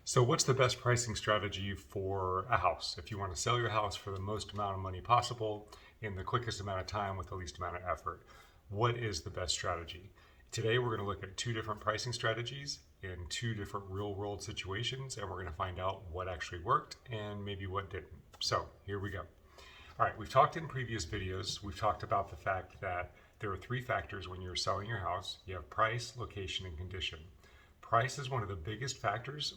So what's the best pricing strategy for a house? If you want to sell your house for the most amount of money possible in the quickest amount of time with the least amount of effort, what is the best strategy? Today we're going to look at two different pricing strategies in two different real world situations, and we're going to find out what actually worked and maybe what didn't. So here we go. All right, we've talked in previous videos, we've talked about the fact that there are three factors when you're selling your house. You have price, location, and condition. Price is one of the biggest factors,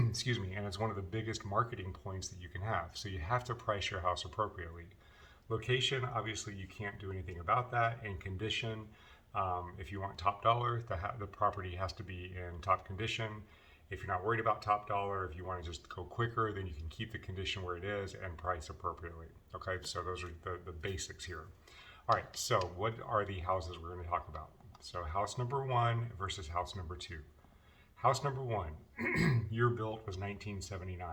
excuse me, and it's one of the biggest marketing points that you can have. So you have to price your house appropriately. Location, obviously you can't do anything about that. And condition, if you want top dollar, the property has to be in top condition. If you're not worried about top dollar, if you want to just go quicker, then you can keep the condition where it is and price appropriately. Okay, so those are the basics here. All right, so what are the houses we're going to talk about? So house number one versus house number two. House number one, year built was 1979.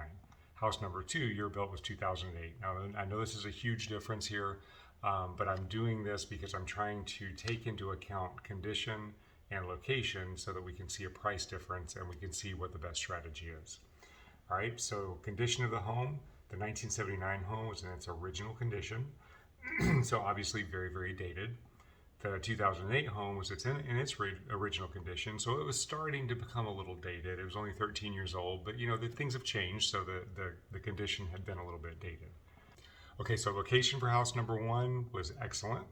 House number two, year built was 2008. Now, I know this is a huge difference here, but I'm doing this because I'm trying to take into account condition and location so that we can see a price difference and we can see what the best strategy is. All right, so condition of the home, the 1979 home was in its original condition, so obviously very, very dated. The 2008 home was in its original condition, so it was starting to become a little dated. It was only 13 years old, but things have changed, so the condition had been a little bit dated. Okay, so location for house number one was excellent.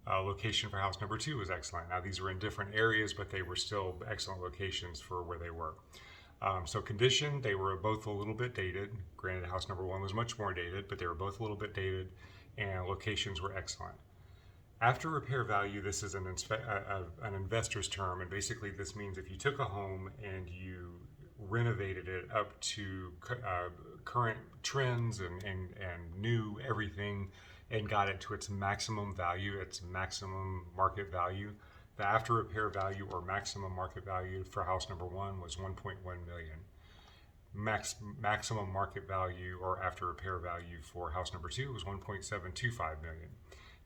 Location for house number two was excellent. Now these were in different areas, but they were still excellent locations for where they were. So condition, they were both a little bit dated. Granted, house number one was much more dated, but they were both a little bit dated, and locations were excellent. After repair value, this is an investor's term, and basically this means if you took a home and you renovated it up to current trends and knew everything and got it to its maximum value, its maximum market value, the after repair value or maximum market value for house number one was 1.1 million. Maximum market value or after repair value for house number two was 1.725 million.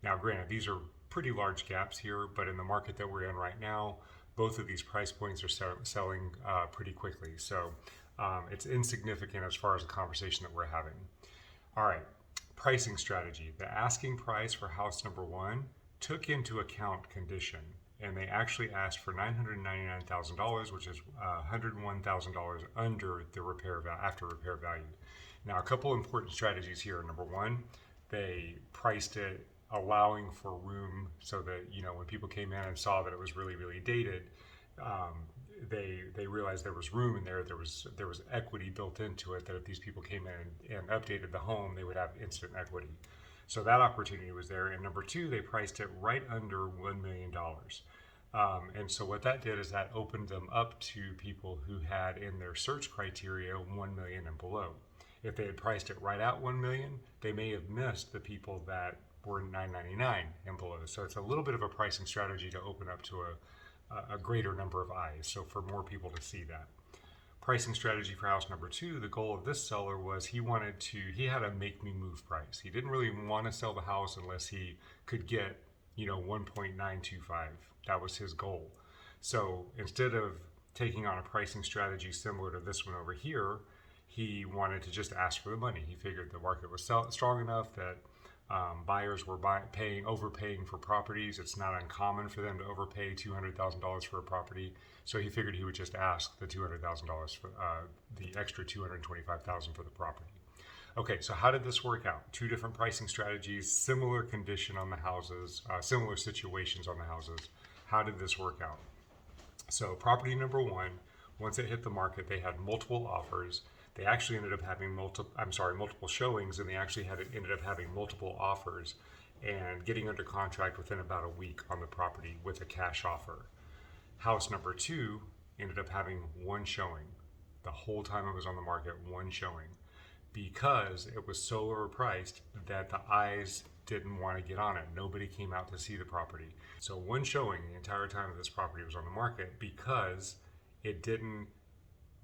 Now, granted, these are pretty large gaps here, but in the market that we're in right now, both of these price points are selling pretty quickly. So it's insignificant as far as the conversation that we're having. All right, pricing strategy. The asking price for house number one took into account condition, and they actually asked for $999,000, which is $101,000 under the after repair value. Now, a couple important strategies here. Number one, they priced it allowing for room so that when people came in and saw that it was really, really dated, they realized there was room in there. There was equity built into it, that if these people came in and updated the home, they would have instant equity. So that opportunity was there. And number two, they priced it right under $1 million. And so what that did is that opened them up to people who had in their search criteria 1 million and below. If they had priced it right at 1 million, they may have missed the people that were $999 and below. So it's a little bit of a pricing strategy to open up to a greater number of eyes, so for more people to see that. Pricing strategy for house number two, the goal of this seller was he had a make me move price. He didn't really want to sell the house unless he could get 1.925. That was his goal. So instead of taking on a pricing strategy similar to this one over here, he wanted to just ask for the money. He figured the market was strong enough that buyers were overpaying for properties. It's not uncommon for them to overpay $200,000 for a property. So he figured he would just ask the $200,000 for the extra $225,000 for the property. Okay, so how did this work out? Two different pricing strategies, similar condition on the houses, similar situations on the houses. How did this work out? So property number one, once it hit the market, they had multiple offers. They actually ended up having multiple showings, and they actually ended up having multiple offers and getting under contract within about a week on the property with a cash offer. House number two ended up having one showing. The whole time it was on the market, one showing, because it was so overpriced that the eyes didn't want to get on it. Nobody came out to see the property. So one showing the entire time that this property was on the market because it didn't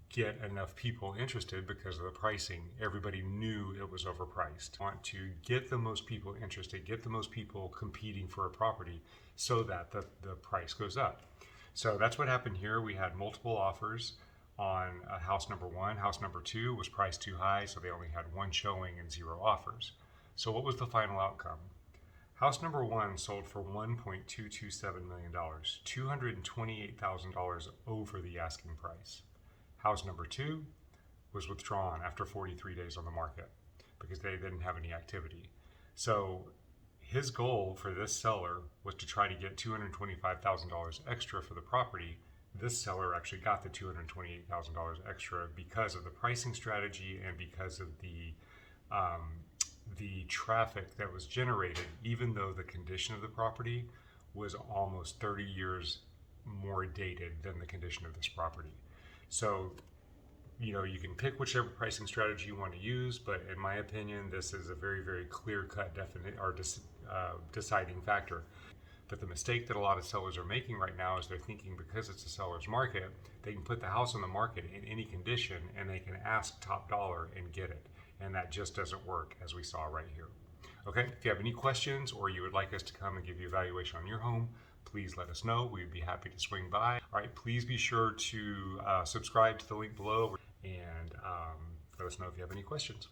get enough people interested because of the pricing. Everybody knew it was overpriced. Want to get the most people interested, get the most people competing for a property so that the price goes up. So that's what happened here. We had multiple offers. on house number one. House number two was priced too high, so they only had one showing and 0 offers. So what was the final outcome? House number one sold for $1.227 million, $228,000 over the asking price. House number two was withdrawn after 43 days on the market because they didn't have any activity. So his goal for this seller was to try to get $225,000 extra for the property. This seller actually got the $228,000 extra because of the pricing strategy and because of the traffic that was generated, even though the condition of the property was almost 30 years more dated than the condition of this property. So, you can pick whichever pricing strategy you want to use, but in my opinion, this is a very, very clear-cut deciding factor. But the mistake that a lot of sellers are making right now is they're thinking because it's a seller's market, they can put the house on the market in any condition and they can ask top dollar and get it. And that just doesn't work, as we saw right here. Okay, if you have any questions or you would like us to come and give you a valuation on your home, please let us know. We'd be happy to swing by. All right, please be sure to subscribe to the link below and let us know if you have any questions.